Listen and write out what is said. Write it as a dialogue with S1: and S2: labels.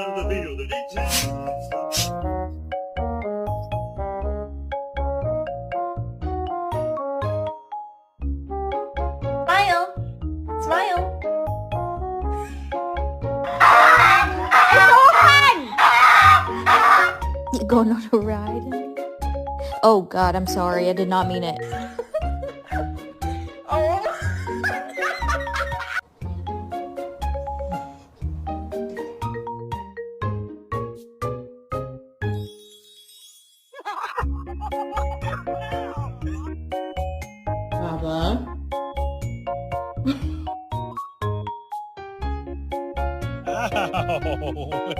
S1: Smile. Smile. You going on a ride? Oh God, I'm sorry. I did not mean it.
S2: Baba. Ow.